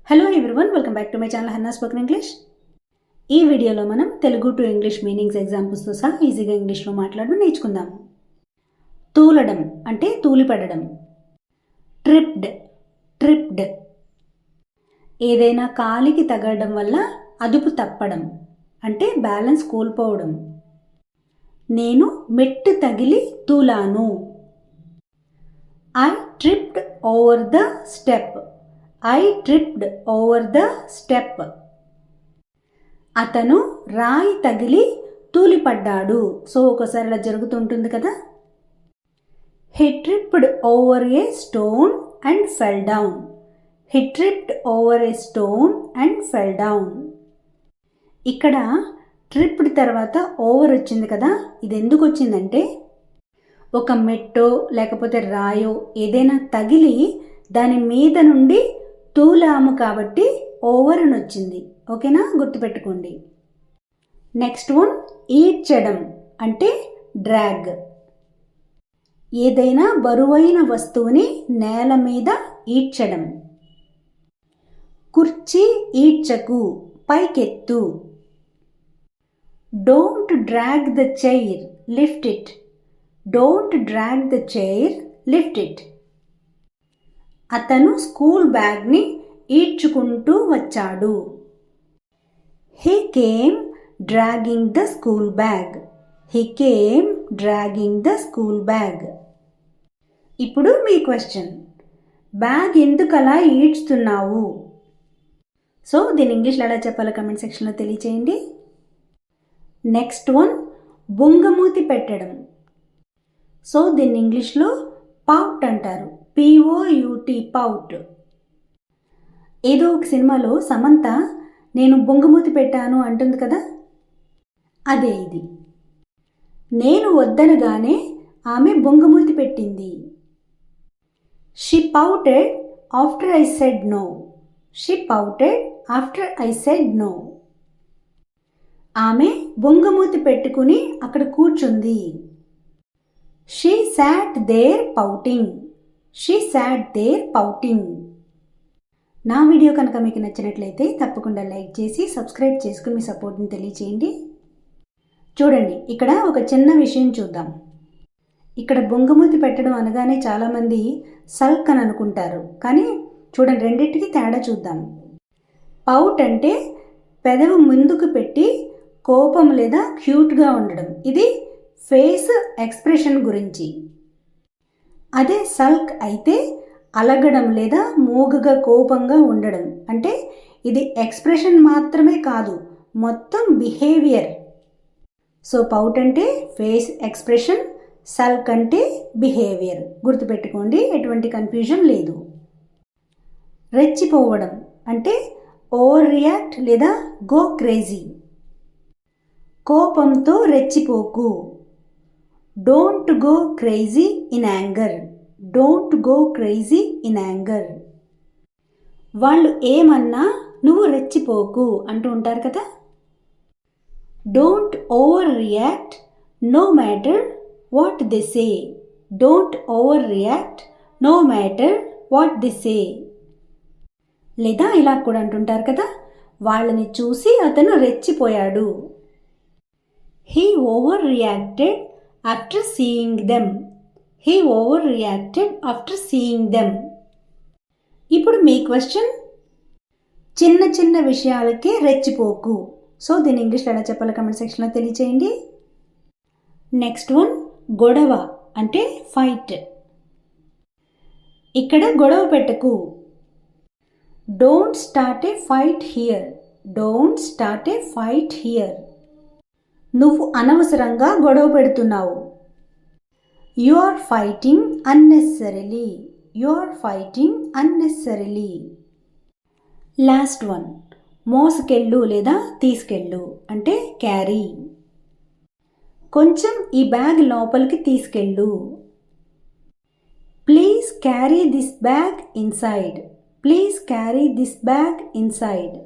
Hello everyone, welcome back to my channel Hannah spoken English. ఈ వీడియోలో మనం Telugu to English meanings ఎగ్జాంపుల్స్తో సహా ఈజీగా ఇంగ్లీష్లో మాట్లాడడం నేర్చుకుందాం. తూలడం అంటే తూలిపడడం. Tripped, tripped. ఏదైనా కాలికి తగలడం వల్ల అదుపు తప్పడం అంటే బ్యాలెన్స్ కోల్పోవడం. నేను మెట్టు తగిలి తూలాను. I tripped over the step. I tripped over the step. అతను రాయి తగిలి తూలిపడ్డాడు. సో ఒకసారి ఇలా జరుగుతుంటుంది కదా. He tripped over a stone and fell down. He tripped over a stone and fell down. ఇక్కడ ట్రిప్డ్ తర్వాత ఓవర్ వచ్చింది కదా. ఇది ఎందుకు వచ్చిందంటే ఒక మెట్టో లేకపోతే రాయో ఏదైనా తగిలి దాని మీద నుండి తూలాము కాబట్టి ఓవర్ అని వచ్చింది. ఓకేనా, గుర్తుపెట్టుకోండి. నెక్స్ట్ వన్, ఈడ్చడం అంటే డ్రాగ్. ఏదైనా బరువైన వస్తువుని నేల మీద ఈడ్చడం. కుర్చీ ఈడ్చకు, పైకెత్తు. Don't drag the chair, lift it. Don't drag the chair, lift it. అతను స్కూల్ బ్యాగ్ని ఈడ్చుకుంటూ వచ్చాడు. He came dragging the school bag. He came dragging the school bag. ఇప్పుడు మీ క్వశ్చన్, బ్యాగ్ ఎందుకు అలా ఈడ్చుతున్నావు? సో దీని ఇంగ్లీష్లో ఎలా చెప్పాలో కమెంట్ సెక్షన్లో తెలియచేయండి. నెక్స్ట్ వన్, బొంగమూతి పెట్టడం. సో దీన్ని ఇంగ్లీష్లో పౌట్ అంటారు. POUT, pout. ఏదో ఒక సినిమాలో సమంత నేను బొంగమూతి పెట్టాను అంటుంది కదా, అదే ఇది. నేను వద్దనగానే ఆమె బొంగమూతి పెట్టింది. She pouted after I said no. She pouted after I said no. ఆమె బొంగమూతి పెట్టుకుని అక్కడ కూర్చుంది. She sat there pouting. She sat there pouting. నా వీడియో కనుక మీకు నచ్చినట్లయితే తప్పకుండా లైక్ చేసి సబ్స్క్రైబ్ చేసుకుని మీ సపోర్ట్ని తెలియచేయండి. చూడండి, ఇక్కడ ఒక చిన్న విషయం చూద్దాం. ఇక్కడ బొంగమూతి పెట్టడం అనగానే చాలామంది సల్క్ అని అనుకుంటారు, కానీ చూడండి రెండింటికి తేడా చూద్దాం. పౌట్ అంటే పెదవి ముందుకు పెట్టి కోపం లేదా క్యూట్గా ఉండడం. ఇది ఫేస్ ఎక్స్ప్రెషన్ గురించి. అదే సల్క్ అయితే అలగడం లేదా మూగగా కోపంగా ఉండడం. అంటే ఇది ఎక్స్ప్రెషన్ మాత్రమే కాదు, మొత్తం బిహేవియర్. సో పౌట్ అంటే ఫేస్ ఎక్స్ప్రెషన్, సల్క్ అంటే బిహేవియర్. గుర్తుపెట్టుకోండి, ఎటువంటి కన్ఫ్యూజన్ లేదు. రెచ్చిపోవడం అంటే ఓవర్ రియాక్ట్ లేదా గో క్రేజీ. కోపంతో రెచ్చిపోకు. Don't go crazy in anger. Don't go crazy in anger. వాళ్ళు ఏమన్నా నువ్వు రెచ్చిపోకు అంటూ ఉంటారు కదా. Don't overreact no matter what they say. Don't overreact no matter what they say. లేదా ఇలా కూడా అంటుంటారు కదా, వాళ్ళని చూసి అతను రెచ్చిపోయాడు. He over reacted after seeing them. He overreacted after seeing them. ఇప్పుడు మీ క్వశ్చన్, చిన్న చిన్న విషయాలకే రెచ్చిపోకు. సో దీని ఇంగ్లీష్లో ఎలా చెప్పాలో కమెంట్ సెక్షన్లో తెలియచేయండి. నెక్స్ట్ వన్, గొడవ అంటే ఫైట్. ఇక్కడ గొడవ పెట్టకు. Don't start a fight here. Don't start a fight here. నువ్వు అనవసరంగా గొడవ పెడుతున్నావు. You are fighting unnecessarily. You are fighting unnecessarily. Last one, మోసుకెళ్ళు లేదా తీసుకెళ్ళు అంటే క్యారీ. కొంచెం ఈ బ్యాగ్ లోపలికి తీసుకెళ్ళు. Please carry this bag inside. Please carry this bag inside.